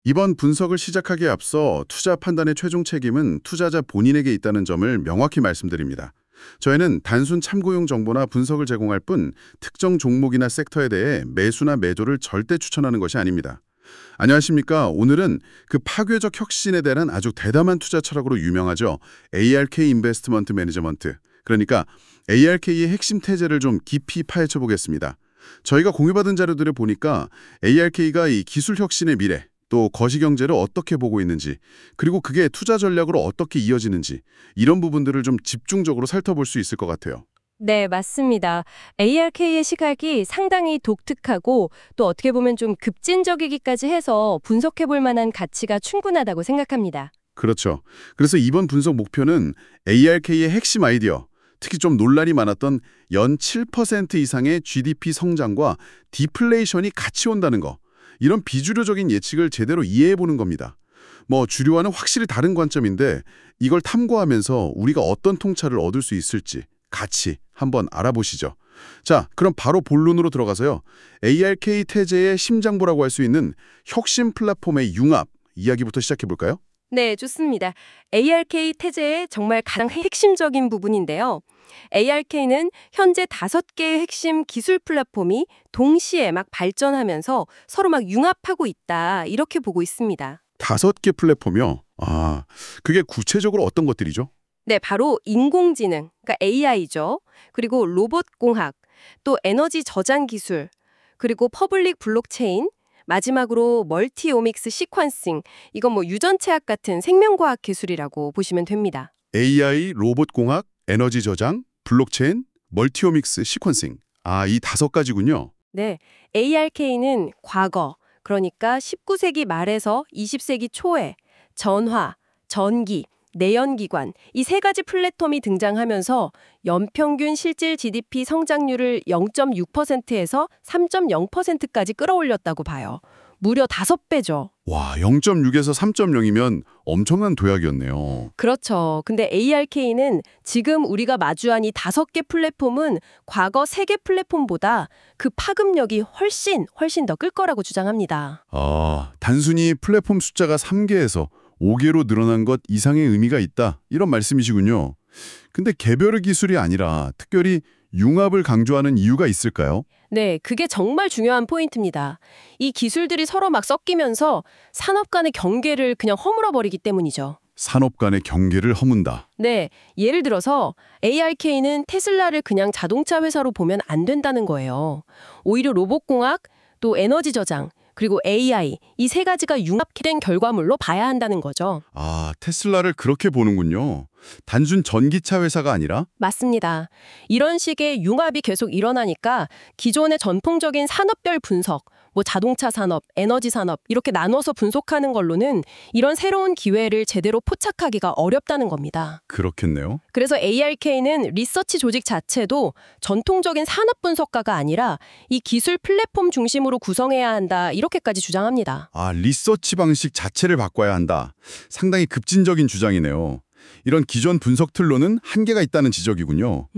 이번 분석을 시작하기에 앞서 투자 판단의 최종 책임은 투자자 본인에게 있다는 점을 명확히 말씀드립니다. 저희는 단순 참고용 정보나 분석을 제공할 뿐 특정 종목이나 섹터에 대해 매수나 매도를 절대 추천하는 것이 아닙니다. 안녕하십니까. 오늘은 그 파괴적 혁신에 대한 아주 대담한 투자 철학으로 유명하죠. ARK 인베스트먼트 매니저먼트, 그러니까 ARK의 핵심 태제를 좀 깊이 파헤쳐 보겠습니다. 저희가 공유받은 자료들을 보니까 ARK가 이 기술 혁신의 미래, 또 거시경제를 어떻게 보고 있는지, 그리고 그게 투자 전략으로 어떻게 이어지는지, 이런 부분들을 좀 집중적으로 살펴볼 수 있을 것 같아요. 네, 맞습니다. ARK의 시각이 상당히 독특하고 또 어떻게 보면 좀 급진적이기까지 해서 분석해 볼 만한 가치가 충분하다고 생각합니다. 그렇죠. 그래서 이번 분석 목표는 ARK의 핵심 아이디어, 특히 좀 논란이 많았던 연 7% 이상의 GDP 성장과 디플레이션이 같이 온다는 거, 이런 비주류적인 예측을 제대로 이해해보는 겁니다. 주류와는 확실히 다른 관점인데 이걸 탐구하면서 우리가 어떤 통찰을 얻을 수 있을지 같이 한번 알아보시죠. 자, 그럼 바로 본론으로 들어가서요. ARK 태제의 심장부라고 할 수 있는 혁신 플랫폼의 융합 이야기부터 시작해볼까요? 네, 좋습니다. ARK 태제의 정말 가장 핵심적인 부분인데요. ARK는 현재 5개의 핵심 기술 플랫폼이 동시에 막 발전하면서 서로 막 융합하고 있다, 이렇게 보고 있습니다. 5개 플랫폼이요? 그게 구체적으로 어떤 것들이죠? 네, 바로 인공지능, 그러니까 AI죠. 그리고 로봇공학, 또 에너지 저장 기술, 그리고 퍼블릭 블록체인, 마지막으로 멀티오믹스 시퀀싱, 이건 유전체학 같은 생명과학 기술이라고 보시면 됩니다. AI, 로봇공학, 에너지 저장, 블록체인, 멀티오믹스 시퀀싱. 이 5가지군요. 네, ARK는 과거, 그러니까 19세기 말에서 20세기 초에 전화, 전기, 내연기관, 이 3가지 플랫폼이 등장하면서 연평균 실질 GDP 성장률을 0.6%에서 3.0%까지 끌어올렸다고 봐요. 무려 5배죠. 와, 0.6에서 3.0이면 엄청난 도약이었네요. 그렇죠. 근데 ARK는 지금 우리가 마주한 이 5개 플랫폼은 과거 3개 플랫폼보다 그 파급력이 훨씬 더 끌 거라고 주장합니다. 단순히 플랫폼 숫자가 3개에서 5개로 늘어난 것 이상의 의미가 있다, 이런 말씀이시군요. 근데 개별의 기술이 아니라 특별히 융합을 강조하는 이유가 있을까요? 네, 그게 정말 중요한 포인트입니다. 이 기술들이 서로 막 섞이면서 산업 간의 경계를 그냥 허물어버리기 때문이죠. 산업 간의 경계를 허문다. 네, 예를 들어서 ARK는 테슬라를 그냥 자동차 회사로 보면 안 된다는 거예요. 오히려 로봇공학, 또 에너지 저장, 그리고 AI, 이 3가지가 융합된 결과물로 봐야 한다는 거죠. 테슬라를 그렇게 보는군요. 단순 전기차 회사가 아니라? 맞습니다. 이런 식의 융합이 계속 일어나니까 기존의 전통적인 산업별 분석, 자동차 산업, 에너지 산업 이렇게 나눠서 분석하는 걸로는 이런 새로운 기회를 제대로 포착하기가 어렵다는 겁니다. 그렇겠네요. 그래서 ARK는 리서치 조직 자체도 전통적인 산업 분석가가 아니라 이 기술 플랫폼 중심으로 구성해야 한다, 이렇게까지 주장합니다. 리서치 방식 자체를 바꿔야 한다. 상당히 급진적인 주장이네요. 이런 기존 분석 틀로는 한계가 있다는 지적이군요.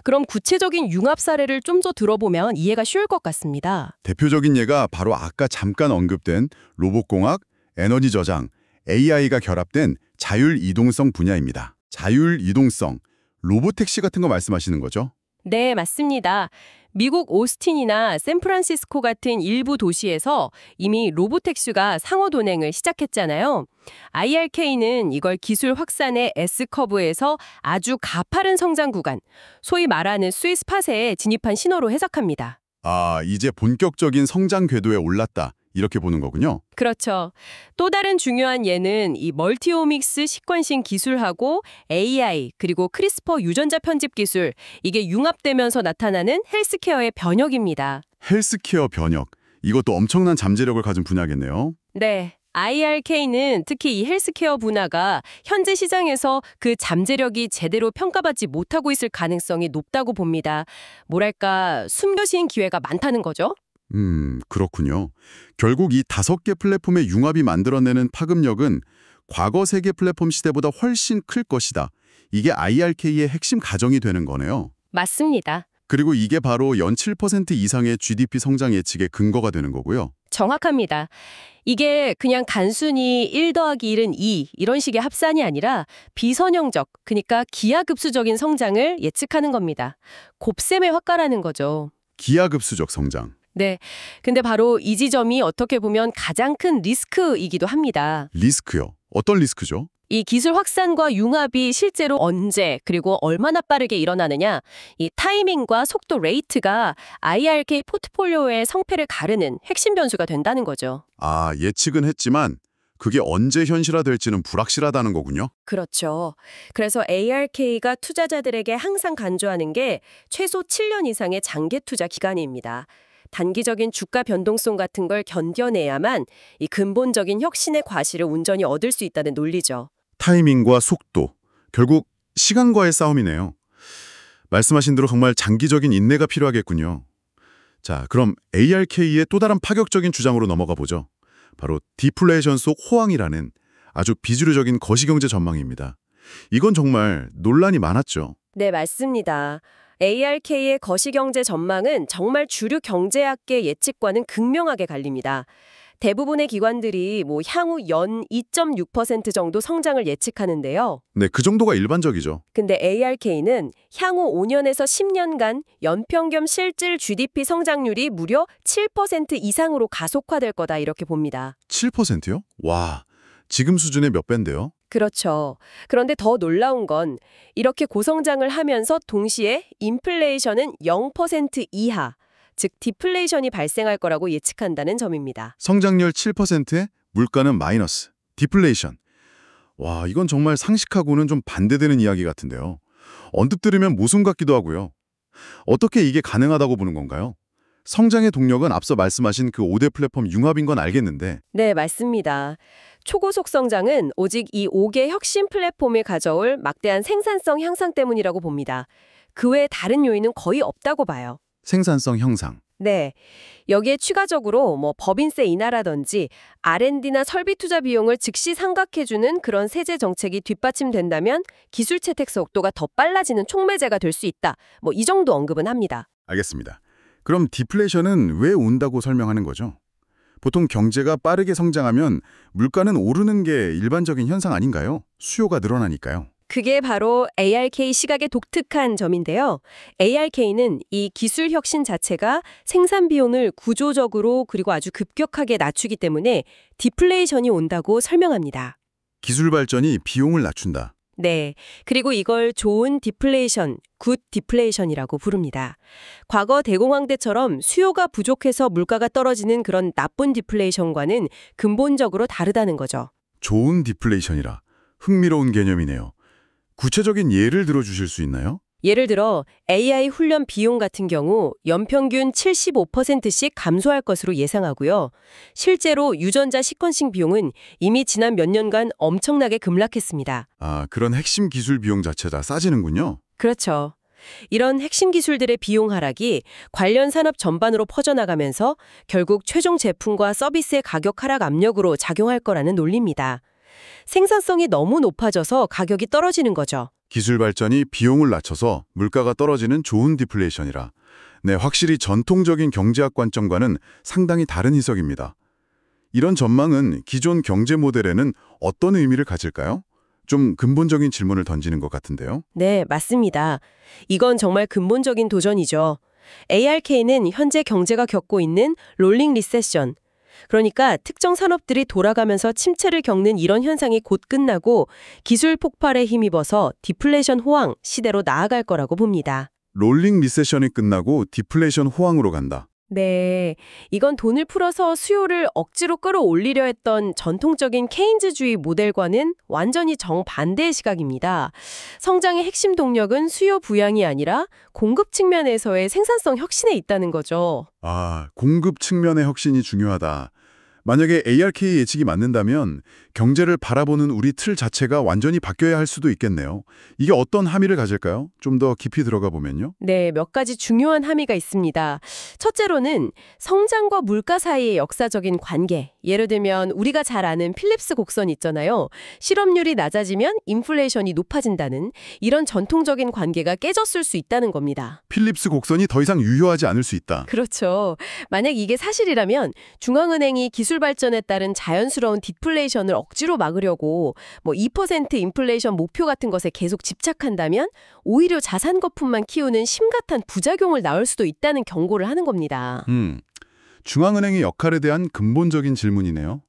그럼 구체적인 융합 사례를 좀 더 들어보면 이해가 쉬울 것 같습니다. 대표적인 예가 바로 아까 잠깐 언급된 로봇공학, 에너지 저장, AI가 결합된 자율이동성 분야입니다. 자율이동성, 로보택시 같은 거 말씀하시는 거죠? 네, 맞습니다. 미국 오스틴이나 샌프란시스코 같은 일부 도시에서 이미 로보택시가 상호 동행을 시작했잖아요. IRK는 이걸 기술 확산의 S커브에서 아주 가파른 성장 구간, 소위 말하는 스위스팟에 진입한 신호로 해석합니다. 이제 본격적인 성장 궤도에 올랐다, 이렇게 보는 거군요. 그렇죠. 또 다른 중요한 예는 이 멀티오믹스 시퀀싱 기술하고 AI 그리고 크리스퍼 유전자 편집 기술, 이게 융합되면서 나타나는 헬스케어의 변혁입니다. 헬스케어 변혁, 이것도 엄청난 잠재력을 가진 분야겠네요. 네. IRK는 특히 이 헬스케어 분야가 현재 시장에서 그 잠재력이 제대로 평가받지 못하고 있을 가능성이 높다고 봅니다. 뭐랄까, 숨겨진 기회가 많다는 거죠. 그렇군요. 결국 이 5개 플랫폼의 융합이 만들어내는 파급력은 과거 세계 플랫폼 시대보다 훨씬 클 것이다. 이게 IRK의 핵심 가정이 되는 거네요. 맞습니다. 그리고 이게 바로 연 7% 이상의 GDP 성장 예측의 근거가 되는 거고요. 정확합니다. 이게 그냥 단순히 1 더하기 1은 2 이런 식의 합산이 아니라 비선형적, 그러니까 기하급수적인 성장을 예측하는 겁니다. 곱셈의 화가라는 거죠. 기하급수적 성장. 네. 근데 바로 이 지점이 어떻게 보면 가장 큰 리스크이기도 합니다. 리스크요. 어떤 리스크죠? 이 기술 확산과 융합이 실제로 언제 그리고 얼마나 빠르게 일어나느냐, 이 타이밍과 속도 레이트가 IRK 포트폴리오의 성패를 가르는 핵심 변수가 된다는 거죠. 아, 예측은 했지만 그게 언제 현실화될지는 불확실하다는 거군요. 그렇죠. 그래서 ARK가 투자자들에게 항상 강조하는 게 최소 7년 이상의 장기 투자 기간입니다. 단기적인 주가 변동성 같은 걸 견뎌내야만 이 근본적인 혁신의 과실을 온전히 얻을 수 있다는 논리죠. 타이밍과 속도, 결국 시간과의 싸움이네요. 말씀하신 대로 정말 장기적인 인내가 필요하겠군요. 자, 그럼 ARK의 또 다른 파격적인 주장으로 넘어가 보죠. 바로 디플레이션 속 호황이라는 아주 비주류적인 거시경제 전망입니다. 이건 정말 논란이 많았죠. 네, 맞습니다. ARK의 거시경제 전망은 정말 주류 경제학계 예측과는 극명하게 갈립니다. 대부분의 기관들이 향후 연 2.6% 정도 성장을 예측하는데요. 네, 그 정도가 일반적이죠. 근데 ARK는 향후 5년에서 10년간 연평균 실질 GDP 성장률이 무려 7% 이상으로 가속화될 거다 이렇게 봅니다. 7%요? 와, 지금 수준의 몇 배인데요? 그렇죠. 그런데 더 놀라운 건 이렇게 고성장을 하면서 동시에 인플레이션은 0% 이하, 즉 디플레이션이 발생할 거라고 예측한다는 점입니다. 성장률 7%에 물가는 마이너스, 디플레이션. 와, 이건 정말 상식하고는 좀 반대되는 이야기 같은데요. 언뜻 들으면 모순 같기도 하고요. 어떻게 이게 가능하다고 보는 건가요? 성장의 동력은 앞서 말씀하신 그 5대 플랫폼 융합인 건 알겠는데. 네, 맞습니다. 초고속 성장은 오직 이 5개 혁신 플랫폼이 가져올 막대한 생산성 향상 때문이라고 봅니다. 그 외에 다른 요인은 거의 없다고 봐요. 생산성 향상. 네. 여기에 추가적으로 법인세 인하라든지 R&D나 설비 투자 비용을 즉시 상각해주는 그런 세제 정책이 뒷받침된다면 기술 채택 속도가 더 빨라지는 촉매제가 될 수 있다. 이 정도 언급은 합니다. 알겠습니다. 그럼 디플레이션은 왜 온다고 설명하는 거죠? 보통 경제가 빠르게 성장하면 물가는 오르는 게 일반적인 현상 아닌가요? 수요가 늘어나니까요. 그게 바로 ARK 시각의 독특한 점인데요. ARK는 이 기술 혁신 자체가 생산 비용을 구조적으로 그리고 아주 급격하게 낮추기 때문에 디플레이션이 온다고 설명합니다. 기술 발전이 비용을 낮춘다. 네. 그리고 이걸 좋은 디플레이션, 굿 디플레이션이라고 부릅니다. 과거 대공황 때처럼 수요가 부족해서 물가가 떨어지는 그런 나쁜 디플레이션과는 근본적으로 다르다는 거죠. 좋은 디플레이션이라 흥미로운 개념이네요. 구체적인 예를 들어주실 수 있나요? 예를 들어 AI 훈련 비용 같은 경우 연평균 75%씩 감소할 것으로 예상하고요. 실제로 유전자 시퀀싱 비용은 이미 지난 몇 년간 엄청나게 급락했습니다. 아, 그런 핵심 기술 비용 자체가 싸지는군요. 그렇죠. 이런 핵심 기술들의 비용 하락이 관련 산업 전반으로 퍼져나가면서 결국 최종 제품과 서비스의 가격 하락 압력으로 작용할 거라는 논리입니다. 생산성이 너무 높아져서 가격이 떨어지는 거죠. 기술 발전이 비용을 낮춰서 물가가 떨어지는 좋은 디플레이션이라. 네, 확실히 전통적인 경제학 관점과는 상당히 다른 해석입니다. 이런 전망은 기존 경제 모델에는 어떤 의미를 가질까요? 좀 근본적인 질문을 던지는 것 같은데요. 네, 맞습니다. 이건 정말 근본적인 도전이죠. ARK는 현재 경제가 겪고 있는 롤링 리세션, 그러니까 특정 산업들이 돌아가면서 침체를 겪는 이런 현상이 곧 끝나고 기술 폭발에 힘입어서 디플레이션 호황 시대로 나아갈 거라고 봅니다. 롤링 리세션이 끝나고 디플레이션 호황으로 간다. 네, 이건 돈을 풀어서 수요를 억지로 끌어올리려 했던 전통적인 케인즈주의 모델과는 완전히 정반대의 시각입니다. 성장의 핵심 동력은 수요 부양이 아니라 공급 측면에서의 생산성 혁신에 있다는 거죠. 아, 공급 측면의 혁신이 중요하다. 만약에 ARK 예측이 맞는다면 경제를 바라보는 우리 틀 자체가 완전히 바뀌어야 할 수도 있겠네요. 이게 어떤 함의를 가질까요? 좀 더 깊이 들어가 보면요. 네, 몇 가지 중요한 함의가 있습니다. 첫째로는 성장과 물가 사이의 역사적인 관계. 예를 들면 우리가 잘 아는 필립스 곡선 있잖아요. 실업률이 낮아지면 인플레이션이 높아진다는 이런 전통적인 관계가 깨졌을 수 있다는 겁니다. 필립스 곡선이 더 이상 유효하지 않을 수 있다. 그렇죠. 만약 이게 사실이라면 중앙은행이 기술 발전에 따른 자연스러운 디플레이션을 억지로 막으려고 2% 인플레이션 목표 같은 것에 계속 집착한다면 오히려 자산 거품만 키우는 심각한 부작용을 낳을 수도 있다는 경고를 하는 겁니다. 중앙은행의 역할에 대한 근본적인 질문이네요.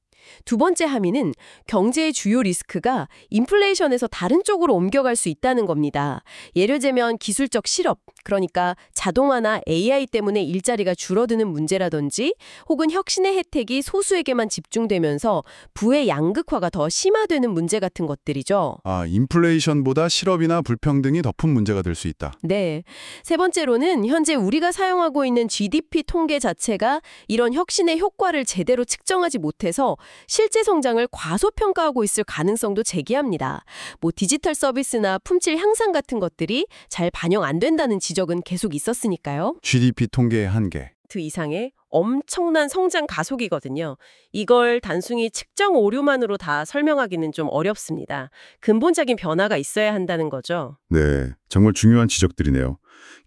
두 번째 함의는 경제의 주요 리스크가 인플레이션에서 다른 쪽으로 옮겨갈 수 있다는 겁니다. 예를 들면 기술적 실업, 그러니까 자동화나 AI 때문에 일자리가 줄어드는 문제라든지 혹은 혁신의 혜택이 소수에게만 집중되면서 부의 양극화가 더 심화되는 문제 같은 것들이죠. 인플레이션보다 실업이나 불평등이 더 큰 문제가 될 수 있다. 네. 세 번째로는 현재 우리가 사용하고 있는 GDP 통계 자체가 이런 혁신의 효과를 제대로 측정하지 못해서 실제 성장을 과소평가하고 있을 가능성도 제기합니다. 디지털 서비스나 품질 향상 같은 것들이 잘 반영 안 된다는 지적은 계속 있었으니까요. GDP 통계의 한계. 그 이상의 엄청난 성장 가속이거든요. 이걸 단순히 측정 오류만으로 다 설명하기는 좀 어렵습니다. 근본적인 변화가 있어야 한다는 거죠. 네, 정말 중요한 지적들이네요.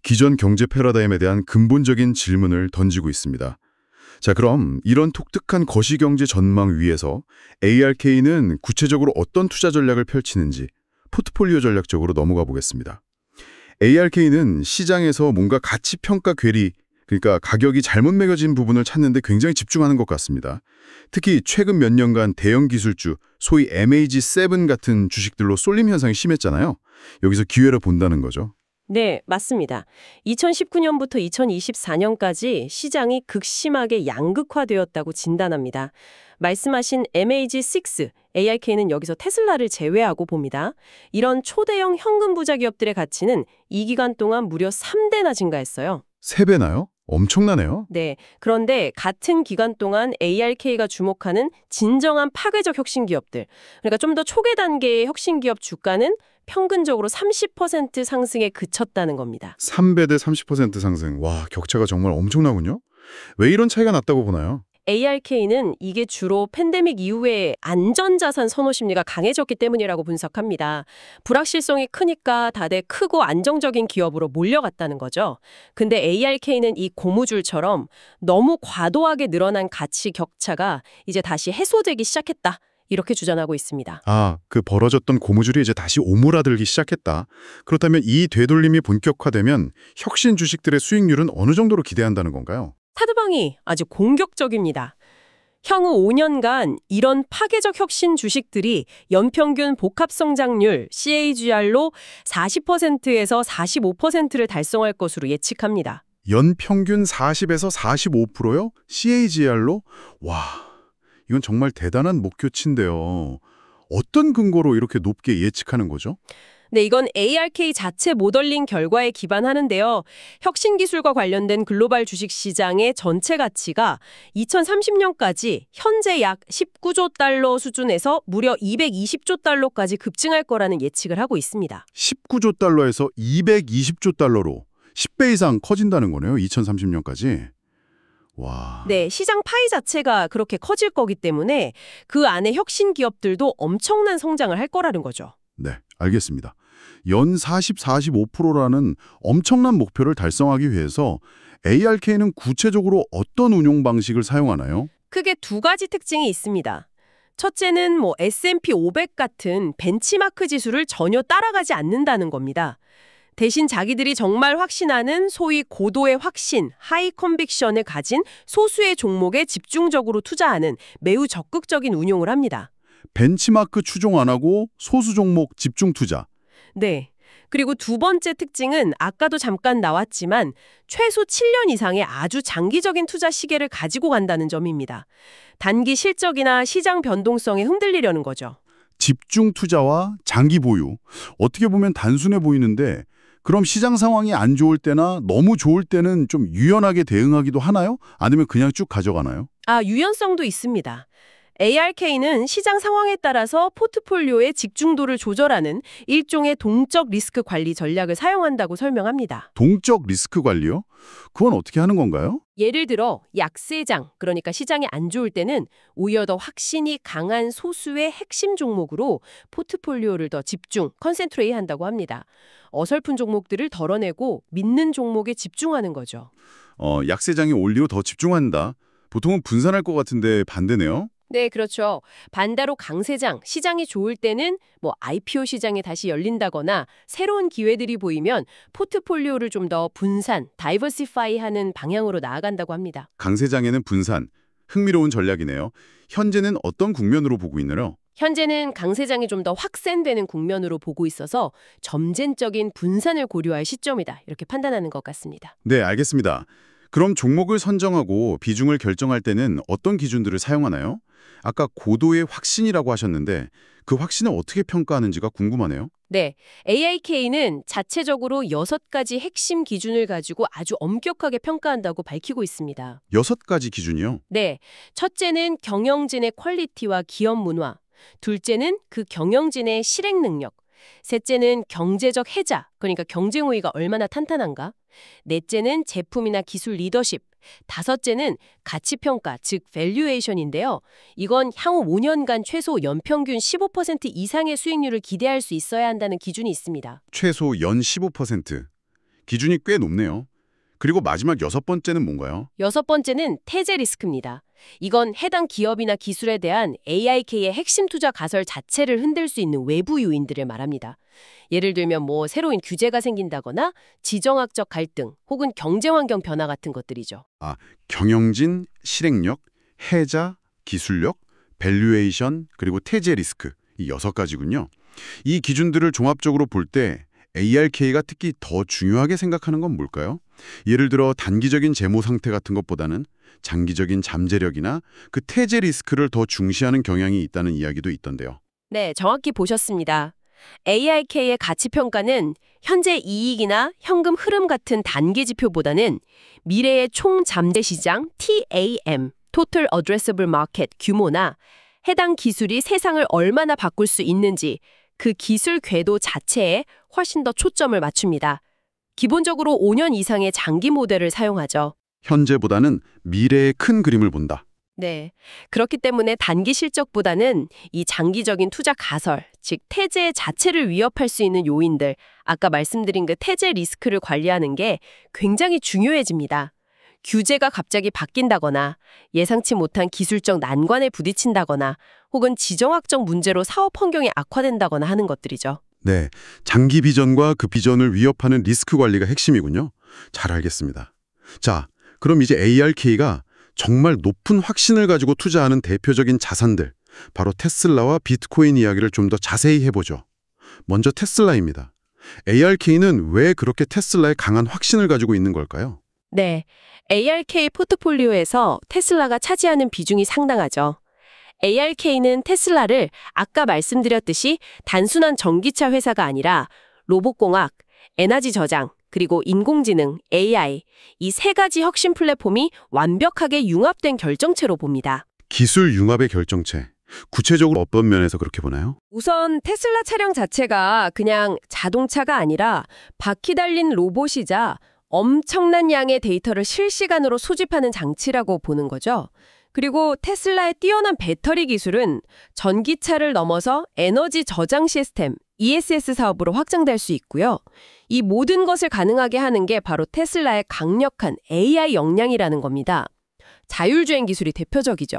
기존 경제 패러다임에 대한 근본적인 질문을 던지고 있습니다. 자, 그럼 이런 독특한 거시경제 전망 위에서 ARK는 구체적으로 어떤 투자 전략을 펼치는지 포트폴리오 전략적으로 넘어가 보겠습니다. ARK는 시장에서 뭔가 가치 평가 괴리, 그러니까 가격이 잘못 매겨진 부분을 찾는 데 굉장히 집중하는 것 같습니다. 특히 최근 몇 년간 대형 기술주, 소위 MAG7 같은 주식들로 쏠림 현상이 심했잖아요. 여기서 기회를 본다는 거죠. 네, 맞습니다. 2019년부터 2024년까지 시장이 극심하게 양극화되었다고 진단합니다. 말씀하신 MAG6, ARK는 여기서 테슬라를 제외하고 봅니다. 이런 초대형 현금 부자 기업들의 가치는 이 기간 동안 무려 3배나 증가했어요. 3배나요? 엄청나네요. 네, 그런데 같은 기간 동안 ARK가 주목하는 진정한 파괴적 혁신 기업들, 그러니까 좀 더 초기 단계의 혁신 기업 주가는 평균적으로 30% 상승에 그쳤다는 겁니다. 3배 대 30% 상승. 와, 격차가 정말 엄청나군요. 왜 이런 차이가 났다고 보나요? ARK는 이게 주로 팬데믹 이후에 안전자산 선호 심리가 강해졌기 때문이라고 분석합니다. 불확실성이 크니까 다들 크고 안정적인 기업으로 몰려갔다는 거죠. 근데 ARK는 이 고무줄처럼 너무 과도하게 늘어난 가치 격차가 이제 다시 해소되기 시작했다. 이렇게 주장하고 있습니다. 그 벌어졌던 고무줄이 이제 다시 오므라들기 시작했다. 그렇다면 이 되돌림이 본격화되면 혁신 주식들의 수익률은 어느 정도로 기대한다는 건가요? 타드방이 아주 공격적입니다. 향후 5년간 이런 파괴적 혁신 주식들이 연평균 복합성장률 CAGR로 40%에서 45%를 달성할 것으로 예측합니다. 연평균 40에서 45%요? CAGR로? 와, 이건 정말 대단한 목표치인데요. 어떤 근거로 이렇게 높게 예측하는 거죠? 네, 이건 ARK 자체 모델링 결과에 기반하는데요. 혁신 기술과 관련된 글로벌 주식 시장의 전체 가치가 2030년까지 현재 약 19조 달러 수준에서 무려 220조 달러까지 급증할 거라는 예측을 하고 있습니다. 19조 달러에서 220조 달러로 10배 이상 커진다는 거네요. 2030년까지. 와. 네, 시장 파이 자체가 그렇게 커질 거기 때문에 그 안에 혁신 기업들도 엄청난 성장을 할 거라는 거죠. 네, 알겠습니다. 연 40, 45%라는 엄청난 목표를 달성하기 위해서 ARK는 구체적으로 어떤 운용 방식을 사용하나요? 크게 두 가지 특징이 있습니다. 첫째는 S&P 500 같은 벤치마크 지수를 전혀 따라가지 않는다는 겁니다. 대신 자기들이 정말 확신하는 소위 고도의 확신, 하이 컨빅션을 가진 소수의 종목에 집중적으로 투자하는 매우 적극적인 운용을 합니다. 벤치마크 추종 안 하고 소수 종목 집중 투자. 네. 그리고 두 번째 특징은 아까도 잠깐 나왔지만 최소 7년 이상의 아주 장기적인 투자 시계를 가지고 간다는 점입니다. 단기 실적이나 시장 변동성에 흔들리려는 거죠. 집중 투자와 장기 보유. 어떻게 보면 단순해 보이는데 그럼 시장 상황이 안 좋을 때나 너무 좋을 때는 좀 유연하게 대응하기도 하나요? 아니면 그냥 쭉 가져가나요? 유연성도 있습니다. ARK는 시장 상황에 따라서 포트폴리오의 집중도를 조절하는 일종의 동적 리스크 관리 전략을 사용한다고 설명합니다. 동적 리스크 관리요? 그건 어떻게 하는 건가요? 예를 들어 약세장, 그러니까 시장이 안 좋을 때는 오히려 더 확신이 강한 소수의 핵심 종목으로 포트폴리오를 더 집중, 컨센트레이 한다고 합니다. 어설픈 종목들을 덜어내고 믿는 종목에 집중하는 거죠. 약세장이 올 리로 더 집중한다. 보통은 분산할 것 같은데 반대네요. 네, 그렇죠. 반대로 강세장, 시장이 좋을 때는 IPO 시장이 다시 열린다거나 새로운 기회들이 보이면 포트폴리오를 좀 더 분산, 다이버시파이 하는 방향으로 나아간다고 합니다. 강세장에는 분산. 흥미로운 전략이네요. 현재는 어떤 국면으로 보고 있나요? 현재는 강세장이 좀 더 확산되는 국면으로 보고 있어서 점진적인 분산을 고려할 시점이다. 이렇게 판단하는 것 같습니다. 네, 알겠습니다. 그럼 종목을 선정하고 비중을 결정할 때는 어떤 기준들을 사용하나요? 아까 고도의 확신이라고 하셨는데 그 확신을 어떻게 평가하는지가 궁금하네요. 네, AIK는 자체적으로 6가지 핵심 기준을 가지고 아주 엄격하게 평가한다고 밝히고 있습니다. 6가지 기준이요? 네, 첫째는 경영진의 퀄리티와 기업 문화, 둘째는 그 경영진의 실행 능력, 셋째는 경제적 해자, 그러니까 경쟁 우위가 얼마나 탄탄한가, 넷째는 제품이나 기술 리더십, 다섯째는 가치평가, 즉 밸류에이션인데요. 이건 향후 5년간 최소 연평균 15% 이상의 수익률을 기대할 수 있어야 한다는 기준이 있습니다. 최소 연 15%. 기준이 꽤 높네요. 그리고 마지막 6번째는 뭔가요? 여섯 번째는 태제 리스크입니다. 이건 해당 기업이나 기술에 대한 AIK의 핵심 투자 가설 자체를 흔들 수 있는 외부 요인들을 말합니다. 예를 들면 새로운 규제가 생긴다거나 지정학적 갈등 혹은 경제환경 변화 같은 것들이죠. 경영진, 실행력, 해자, 기술력, 밸류에이션, 그리고 태제 리스크. 이 6가지군요. 이 기준들을 종합적으로 볼 때 ARK가 특히 더 중요하게 생각하는 건 뭘까요? 예를 들어 단기적인 재무 상태 같은 것보다는 장기적인 잠재력이나 그 태제 리스크를 더 중시하는 경향이 있다는 이야기도 있던데요. 네, 정확히 보셨습니다. AIK의 가치평가는 현재 이익이나 현금 흐름 같은 단기 지표보다는 미래의 총 잠재 시장 TAM, Total Addressable Market 규모나 해당 기술이 세상을 얼마나 바꿀 수 있는지 그 기술 궤도 자체에 훨씬 더 초점을 맞춥니다. 기본적으로 5년 이상의 장기 모델을 사용하죠. 현재보다는 미래의 큰 그림을 본다. 네. 그렇기 때문에 단기 실적보다는 이 장기적인 투자 가설, 즉 태제 자체를 위협할 수 있는 요인들, 아까 말씀드린 그 태제 리스크를 관리하는 게 굉장히 중요해집니다. 규제가 갑자기 바뀐다거나 예상치 못한 기술적 난관에 부딪힌다거나 혹은 지정학적 문제로 사업 환경이 악화된다거나 하는 것들이죠. 네, 장기 비전과 그 비전을 위협하는 리스크 관리가 핵심이군요. 잘 알겠습니다. 자, 그럼 이제 ARK가 정말 높은 확신을 가지고 투자하는 대표적인 자산들, 바로 테슬라와 비트코인 이야기를 좀 더 자세히 해보죠. 먼저 테슬라입니다. ARK는 왜 그렇게 테슬라에 강한 확신을 가지고 있는 걸까요? 네, ARK 포트폴리오에서 테슬라가 차지하는 비중이 상당하죠. ARK는 테슬라를 아까 말씀드렸듯이 단순한 전기차 회사가 아니라 로봇공학, 에너지 저장, 그리고 인공지능, AI, 이 3가지 혁신 플랫폼이 완벽하게 융합된 결정체로 봅니다. 기술 융합의 결정체. 구체적으로 어떤 면에서 그렇게 보나요? 우선 테슬라 차량 자체가 그냥 자동차가 아니라 바퀴 달린 로봇이자 엄청난 양의 데이터를 실시간으로 수집하는 장치라고 보는 거죠. 그리고 테슬라의 뛰어난 배터리 기술은 전기차를 넘어서 에너지 저장 시스템, ESS 사업으로 확장될 수 있고요. 이 모든 것을 가능하게 하는 게 바로 테슬라의 강력한 AI 역량이라는 겁니다. 자율주행 기술이 대표적이죠.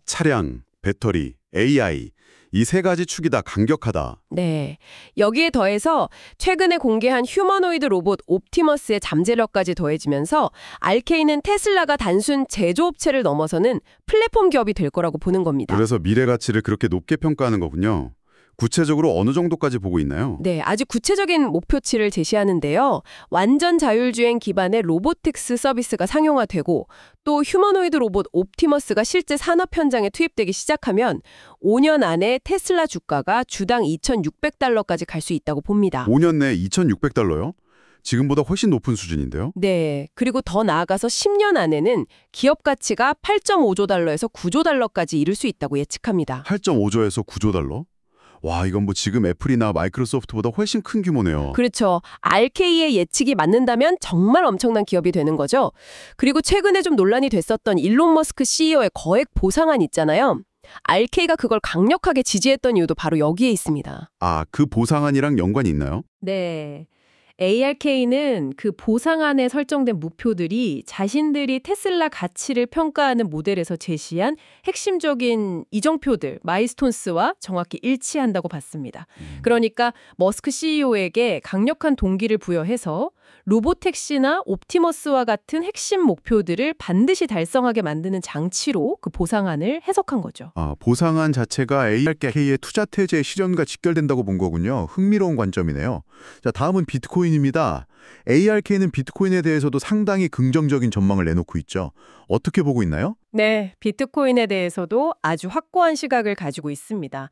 차량, 배터리, AI, 이 3가지 축이 다 강력하다. 네. 여기에 더해서 최근에 공개한 휴머노이드 로봇 옵티머스의 잠재력까지 더해지면서 RK는 테슬라가 단순 제조업체를 넘어서는 플랫폼 기업이 될 거라고 보는 겁니다. 그래서 미래 가치를 그렇게 높게 평가하는 거군요. 구체적으로 어느 정도까지 보고 있나요? 네, 아주 구체적인 목표치를 제시하는데요. 완전 자율주행 기반의 로보틱스 서비스가 상용화되고 또 휴머노이드 로봇 옵티머스가 실제 산업 현장에 투입되기 시작하면 5년 안에 테슬라 주가가 주당 $2,600까지 갈 수 있다고 봅니다. 5년 내에 $2,600요? 지금보다 훨씬 높은 수준인데요. 네. 그리고 더 나아가서 10년 안에는 기업 가치가 8.5조 달러에서 9조 달러까지 이를 수 있다고 예측합니다. 8.5조에서 9조 달러? 와, 이건 뭐 지금 애플이나 마이크로소프트보다 훨씬 큰 규모네요. 그렇죠. RK의 예측이 맞는다면 정말 엄청난 기업이 되는 거죠. 그리고 최근에 좀 논란이 됐었던 일론 머스크 CEO의 거액 보상안 있잖아요. RK가 그걸 강력하게 지지했던 이유도 바로 여기에 있습니다. 아, 그 보상안이랑 연관이 있나요? 네. ARK는 그 보상안에 설정된目標들이 자신들이 테슬라 가치를 평가하는 모델에서 제시한 핵심적인 이정표들, 마일스톤스와 정확히 일치한다고 봤습니다. 그러니까 머스크 CEO에게 강력한 동기를 부여해서 로보택시나 옵티머스와 같은 핵심 목표들을 반드시 달성하게 만드는 장치로 그 보상안을 해석한 거죠. 아, 보상안 자체가 ARK의 투자 태제의 실현과 직결된다고 본 거군요. 흥미로운 관점이네요. 자, 다음은 비트코인입니다. ARK는 비트코인에 대해서도 상당히 긍정적인 전망을 내놓고 있죠. 어떻게 보고 있나요? 네, 비트코인에 대해서도 아주 확고한 시각을 가지고 있습니다.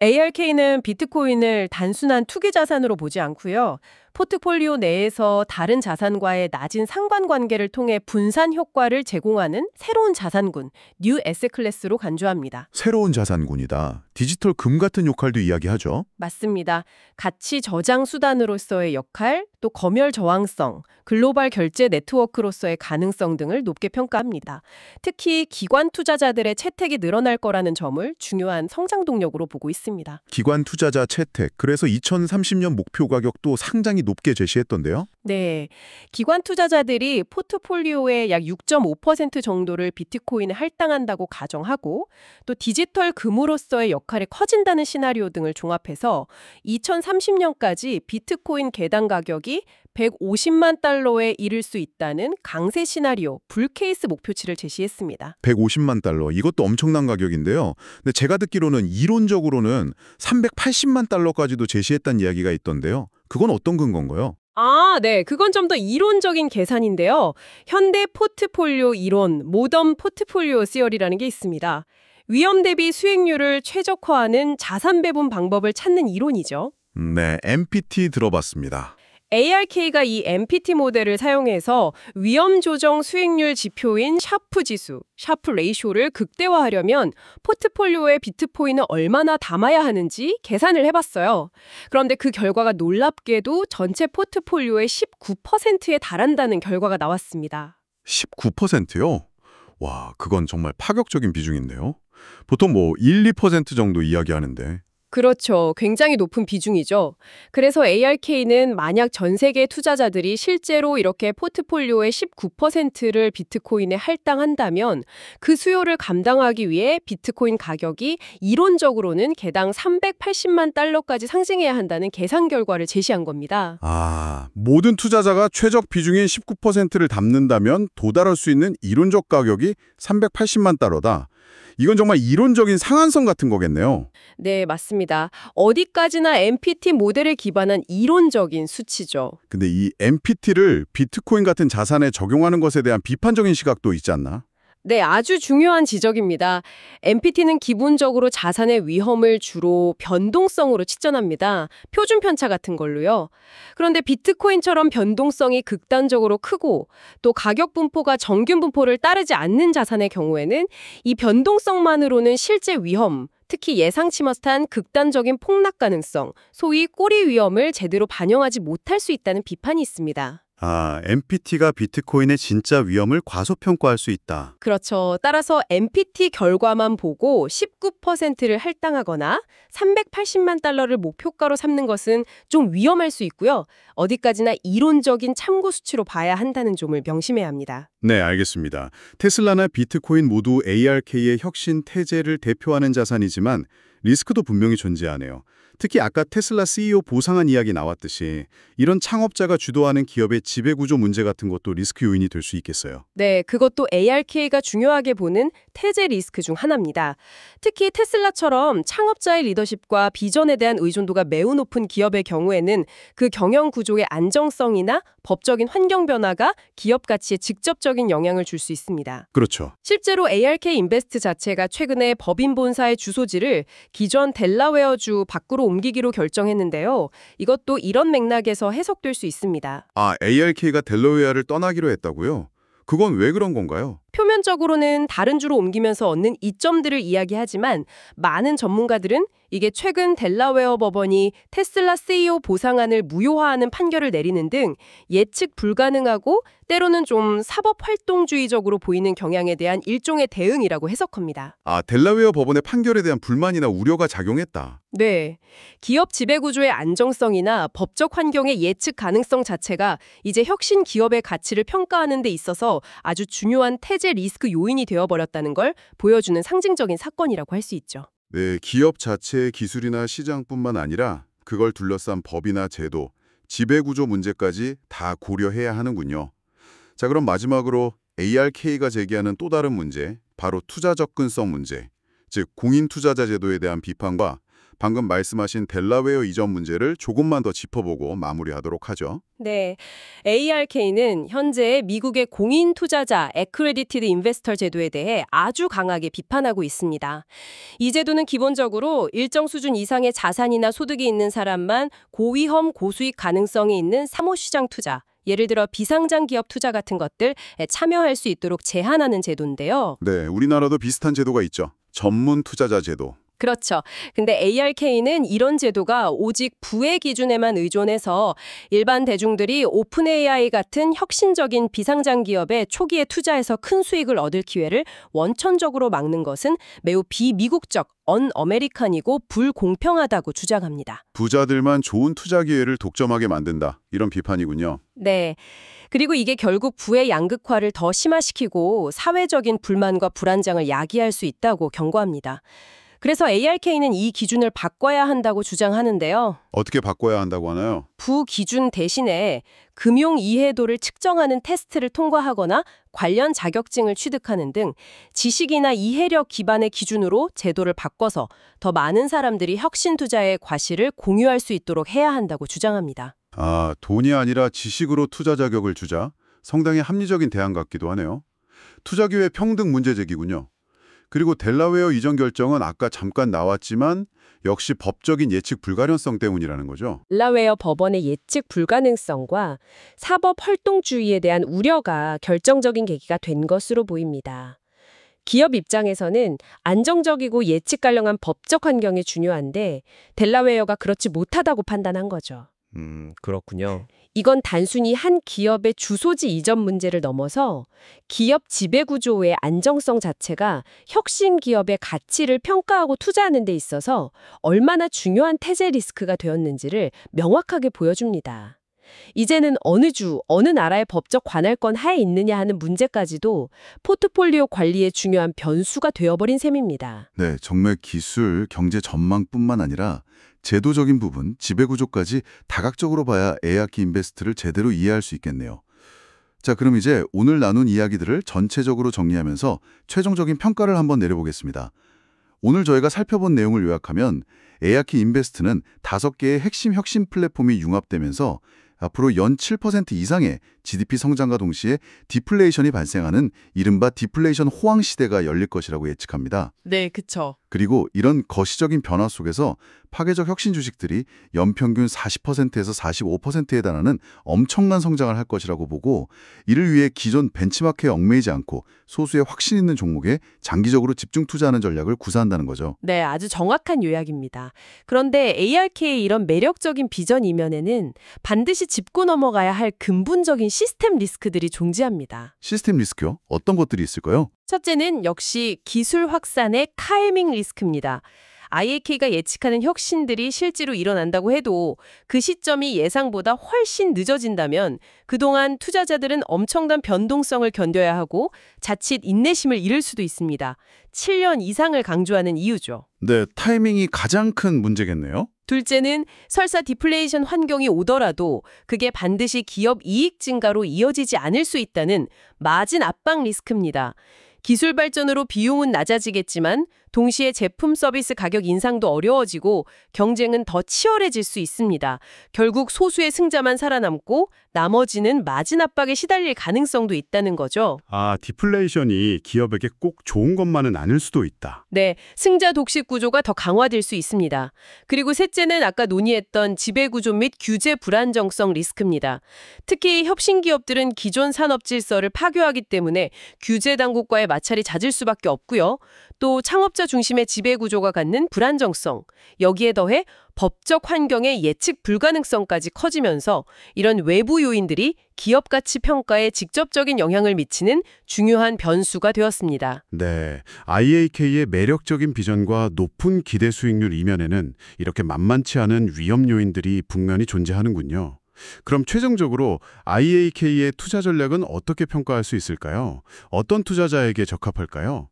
ARK는 비트코인을 단순한 투기 자산으로 보지 않고요. 포트폴리오 내에서 다른 자산과의 낮은 상관관계를 통해 분산 효과를 제공하는 새로운 자산군, 뉴 에셋 클래스로 간주합니다. 새로운 자산군이다. 디지털 금 같은 역할도 이야기하죠. 맞습니다. 가치 저장 수단으로서의 역할, 또 검열 저항성, 글로벌 결제 네트워크로서의 가능성 등을 높게 평가합니다. 특히 기관 투자자들의 채택이 늘어날 거라는 점을 중요한 성장 동력으로 보고 있습니다. 기관 투자자 채택, 그래서 2030년 목표 가격도 상당히 높게 제시했던데요. 네, 기관 투자자들이 포트폴리오의 약 6.5% 정도를 비트코인에 할당한다고 가정하고 또 디지털 금으로서의 역할이 커진다는 시나리오 등을 종합해서 2030년까지 비트코인 개당 가격이 150만 달러에 이를 수 있다는 강세 시나리오, 불케이스 목표치를 제시했습니다. 150만 달러, 이것도 엄청난 가격인데요. 근데 제가 듣기로는 이론적으로는 380만 달러까지도 제시했다는 이야기가 있던데요. 그건 어떤 근거인가요? 아, 네. 그건 좀 더 이론적인 계산인데요. 현대 포트폴리오 이론, 모던 포트폴리오 시어리라는 게 있습니다. 위험 대비 수익률을 최적화하는 자산 배분 방법을 찾는 이론이죠. 네, MPT 들어봤습니다. ARK가 이 MPT 모델을 사용해서 위험 조정 수익률 지표인 샤프 지수, 샤프 레이쇼를 극대화하려면 포트폴리오에 비트코인을 얼마나 담아야 하는지 계산을 해봤어요. 그런데 그 결과가 놀랍게도 전체 포트폴리오의 19%에 달한다는 결과가 나왔습니다. 19%요? 와, 그건 정말 파격적인 비중인데요. 보통 뭐 1, 2% 정도 이야기하는데. 그렇죠. 굉장히 높은 비중이죠. 그래서 ARK는 만약 전 세계 투자자들이 실제로 이렇게 포트폴리오의 19%를 비트코인에 할당한다면 그 수요를 감당하기 위해 비트코인 가격이 이론적으로는 개당 380만 달러까지 상승해야 한다는 계산 결과를 제시한 겁니다. 아, 모든 투자자가 최적 비중인 19%를 담는다면 도달할 수 있는 이론적 가격이 380만 달러다. 이건 정말 이론적인 상한선 같은 거겠네요. 네, 맞습니다. 어디까지나 MPT 모델에 기반한 이론적인 수치죠. 근데 이 MPT를 비트코인 같은 자산에 적용하는 것에 대한 비판적인 시각도 있지 않나? 네, 아주 중요한 지적입니다. MPT는 기본적으로 자산의 위험을 주로 변동성으로 치전합니다. 표준 편차 같은 걸로요. 그런데 비트코인처럼 변동성이 극단적으로 크고 또 가격 분포가 정균 분포를 따르지 않는 자산의 경우에는 이 변동성만으로는 실제 위험, 특히 예상치 못한 극단적인 폭락 가능성, 소위 꼬리 위험을 제대로 반영하지 못할 수 있다는 비판이 있습니다. 아, MPT가 비트코인의 진짜 위험을 과소평가할 수 있다. 그렇죠. 따라서 MPT 결과만 보고 19%를 할당하거나 380만 달러를 목표가로 삼는 것은 좀 위험할 수 있고요. 어디까지나 이론적인 참고 수치로 봐야 한다는 점을 명심해야 합니다. 네, 알겠습니다. 테슬라나 비트코인 모두 ARK의 혁신 태제를 대표하는 자산이지만 리스크도 분명히 존재하네요. 특히 아까 테슬라 CEO 보상안 이야기 나왔듯이 이런 창업자가 주도하는 기업의 지배구조 문제 같은 것도 리스크 요인이 될 수 있겠어요. 네, 그것도 ARK가 중요하게 보는 태제 리스크 중 하나입니다. 특히 테슬라처럼 창업자의 리더십과 비전에 대한 의존도가 매우 높은 기업의 경우에는 그 경영 구조의 안정성이나 법적인 환경 변화가 기업 가치에 직접적인 영향을 줄 수 있습니다. 그렇죠. 실제로 ARK 인베스트 자체가 최근에 법인 본사의 주소지를 기존 델라웨어주 밖으로 옮기기로 결정했는데요. 이것도 이런 맥락에서 해석될 수 있습니다. 아, ARK가 델러웨어를 떠나기로 했다고요? 그건 왜 그런 건가요? 표면적으로는 다른 주로 옮기면서 얻는 이점들을 이야기하지만 많은 전문가들은 이게 최근 델라웨어 법원이 테슬라 CEO 보상안을 무효화하는 판결을 내리는 등 예측 불가능하고 때로는 좀 사법활동주의적으로 보이는 경향에 대한 일종의 대응이라고 해석합니다. 아, 델라웨어 법원의 판결에 대한 불만이나 우려가 작용했다. 네. 기업 지배구조의 안정성이나 법적 환경의 예측 가능성 자체가 이제 혁신 기업의 가치를 평가하는 데 있어서 아주 중요한 태제 리스크 요인이 되어버렸다는 걸 보여주는 상징적인 사건이라고 할 수 있죠. 네, 기업 자체의 기술이나 시장뿐만 아니라 그걸 둘러싼 법이나 제도, 지배구조 문제까지 다 고려해야 하는군요. 자, 그럼 마지막으로 ARK가 제기하는 또 다른 문제, 바로 투자 접근성 문제, 즉 공인 투자자 제도에 대한 비판과 방금 말씀하신 델라웨어 이전 문제를 조금만 더 짚어보고 마무리하도록 하죠. 네, ARK는 현재 미국의 공인 투자자 Accredited Investor 제도에 대해 아주 강하게 비판하고 있습니다. 이 제도는 기본적으로 일정 수준 이상의 자산이나 소득이 있는 사람만 고위험 고수익 가능성이 있는 사모시장 투자, 예를 들어 비상장 기업 투자 같은 것들 참여할 수 있도록 제한하는 제도인데요. 네, 우리나라도 비슷한 제도가 있죠. 전문 투자자 제도. 그렇죠. 근데 ARK는 이런 제도가 오직 부의 기준에만 의존해서 일반 대중들이 오픈 AI 같은 혁신적인 비상장 기업에 초기에 투자해서 큰 수익을 얻을 기회를 원천적으로 막는 것은 매우 비미국적, 언어메리칸이고 불공평하다고 주장합니다. 부자들만 좋은 투자 기회를 독점하게 만든다. 이런 비판이군요. 네. 그리고 이게 결국 부의 양극화를 더 심화시키고 사회적인 불만과 불안장을 야기할 수 있다고 경고합니다. 그래서 ARK는 이 기준을 바꿔야 한다고 주장하는데요. 어떻게 바꿔야 한다고 하나요? 부 기준 대신에 금융 이해도를 측정하는 테스트를 통과하거나 관련 자격증을 취득하는 등 지식이나 이해력 기반의 기준으로 제도를 바꿔서 더 많은 사람들이 혁신 투자의 과실을 공유할 수 있도록 해야 한다고 주장합니다. 아, 돈이 아니라 지식으로 투자 자격을 주자. 상당히 합리적인 대안 같기도 하네요. 투자 기회 평등 문제 제기군요. 그리고 델라웨어 이전 결정은 아까 잠깐 나왔지만 역시 법적인 예측 불가련성 때문이라는 거죠. 델라웨어 법원의 예측 불가능성과 사법 활동주의에 대한 우려가 결정적인 계기가 된 것으로 보입니다. 기업 입장에서는 안정적이고 예측 가능한 법적 환경이 중요한데 델라웨어가 그렇지 못하다고 판단한 거죠. 그렇군요. 이건 단순히 한 기업의 주소지 이전 문제를 넘어서 기업 지배구조의 안정성 자체가 혁신 기업의 가치를 평가하고 투자하는 데 있어서 얼마나 중요한 태제 리스크가 되었는지를 명확하게 보여줍니다. 이제는 어느 주, 어느 나라의 법적 관할권 하에 있느냐 하는 문제까지도 포트폴리오 관리의 중요한 변수가 되어버린 셈입니다. 네, 정말 기술, 경제 전망뿐만 아니라 제도적인 부분, 지배구조까지 다각적으로 봐야 ARK 인베스트를 제대로 이해할 수 있겠네요. 자, 그럼 이제 오늘 나눈 이야기들을 전체적으로 정리하면서 최종적인 평가를 한번 내려보겠습니다. 오늘 저희가 살펴본 내용을 요약하면 ARK 인베스트는 5개의 핵심 혁신 플랫폼이 융합되면서 앞으로 연 7% 이상의 GDP 성장과 동시에 디플레이션이 발생하는 이른바 디플레이션 호황 시대가 열릴 것이라고 예측합니다. 네, 그쵸. 그리고 이런 거시적인 변화 속에서 파괴적 혁신 주식들이 연평균 40%에서 45%에 달하는 엄청난 성장을 할 것이라고 보고 이를 위해 기존 벤치마크에 얽매이지 않고 소수의 확신 있는 종목에 장기적으로 집중 투자하는 전략을 구사한다는 거죠. 네, 아주 정확한 요약입니다. 그런데 ARK의 이런 매력적인 비전 이면에는 반드시 짚고 넘어가야 할 근본적인 시스템 리스크들이 존재합니다. 시스템 리스크요? 어떤 것들이 있을까요? 첫째는 역시 기술 확산의 타이밍 리스크입니다. IAK가 예측하는 혁신들이 실제로 일어난다고 해도 그 시점이 예상보다 훨씬 늦어진다면 그동안 투자자들은 엄청난 변동성을 견뎌야 하고 자칫 인내심을 잃을 수도 있습니다. 7년 이상을 강조하는 이유죠. 네, 타이밍이 가장 큰 문제겠네요. 둘째는 설사 디플레이션 환경이 오더라도 그게 반드시 기업 이익 증가로 이어지지 않을 수 있다는 마진 압박 리스크입니다. 기술 발전으로 비용은 낮아지겠지만 동시에 제품 서비스 가격 인상도 어려워지고 경쟁은 더 치열해질 수 있습니다. 결국 소수의 승자만 살아남고 나머지는 마진 압박에 시달릴 가능성도 있다는 거죠. 아, 디플레이션이 기업에게 꼭 좋은 것만은 아닐 수도 있다. 네, 승자 독식 구조가 더 강화될 수 있습니다. 그리고 셋째는 아까 논의했던 지배구조 및 규제 불안정성 리스크입니다. 특히 혁신 기업들은 기존 산업 질서를 파괴하기 때문에 규제 당국과의 마찰이 잦을 수밖에 없고요. 또 창업자 중심의 지배구조가 갖는 불안정성, 여기에 더해 법적 환경의 예측 불가능성까지 커지면서 이런 외부 요인들이 기업 가치 평가에 직접적인 영향을 미치는 중요한 변수가 되었습니다. 네, IAK의 매력적인 비전과 높은 기대 수익률 이면에는 이렇게 만만치 않은 위험 요인들이 분명히 존재하는군요. 그럼 최종적으로 IAK의 투자 전략은 어떻게 평가할 수 있을까요? 어떤 투자자에게 적합할까요?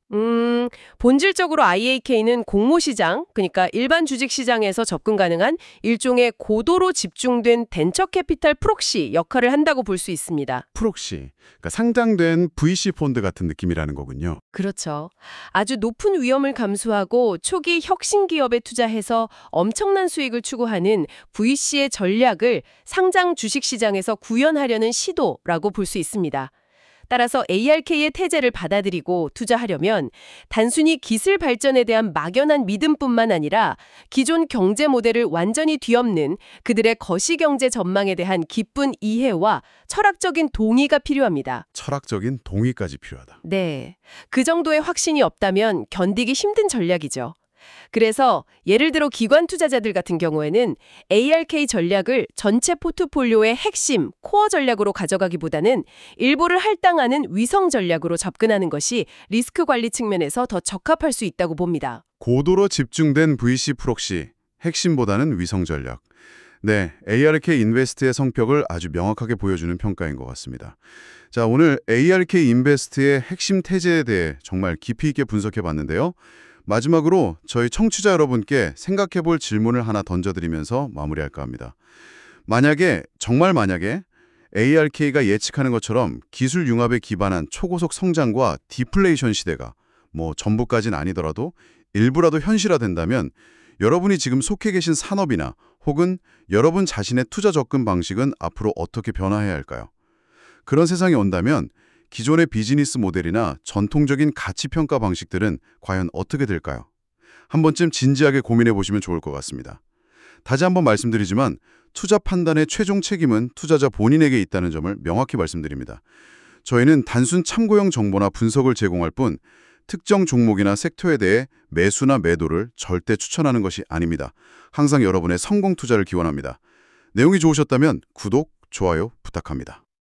본질적으로 IAK는 공모시장, 그러니까 일반 주식시장에서 접근 가능한 일종의 고도로 집중된 벤처 캐피탈 프록시 역할을 한다고 볼 수 있습니다. 프록시, 그러니까 상장된 VC 펀드 같은 느낌이라는 거군요. 그렇죠. 아주 높은 위험을 감수하고 초기 혁신 기업에 투자해서 엄청난 수익을 추구하는 VC의 전략을 상장 주식시장에서 구현하려는 시도라고 볼 수 있습니다. 따라서 ARK의 태제를 받아들이고 투자하려면 단순히 기술 발전에 대한 막연한 믿음뿐만 아니라 기존 경제 모델을 완전히 뒤엎는 그들의 거시경제 전망에 대한 깊은 이해와 철학적인 동의가 필요합니다. 철학적인 동의까지 필요하다. 네, 그 정도의 확신이 없다면 견디기 힘든 전략이죠. 그래서 예를 들어 기관 투자자들 같은 경우에는 ARK 전략을 전체 포트폴리오의 핵심, 코어 전략으로 가져가기보다는 일부를 할당하는 위성 전략으로 접근하는 것이 리스크 관리 측면에서 더 적합할 수 있다고 봅니다. 고도로 집중된 VC 프록시, 핵심보다는 위성 전략. 네, ARK 인베스트의 성격을 아주 명확하게 보여주는 평가인 것 같습니다. 자, 오늘 ARK 인베스트의 핵심 태제에 대해 정말 깊이 있게 분석해 봤는데요. 마지막으로 저희 청취자 여러분께 생각해 볼 질문을 하나 던져드리면서 마무리할까 합니다. 정말 만약에 ARK가 예측하는 것처럼 기술 융합에 기반한 초고속 성장과 디플레이션 시대가 전부까진 아니더라도 일부라도 현실화된다면 여러분이 지금 속해 계신 산업이나 혹은 여러분 자신의 투자 접근 방식은 앞으로 어떻게 변화해야 할까요? 그런 세상이 온다면 기존의 비즈니스 모델이나 전통적인 가치평가 방식들은 과연 어떻게 될까요? 한 번쯤 진지하게 고민해 보시면 좋을 것 같습니다. 다시 한번 말씀드리지만 투자 판단의 최종 책임은 투자자 본인에게 있다는 점을 명확히 말씀드립니다. 저희는 단순 참고용 정보나 분석을 제공할 뿐 특정 종목이나 섹터에 대해 매수나 매도를 절대 추천하는 것이 아닙니다. 항상 여러분의 성공 투자를 기원합니다. 내용이 좋으셨다면 구독, 좋아요 부탁합니다.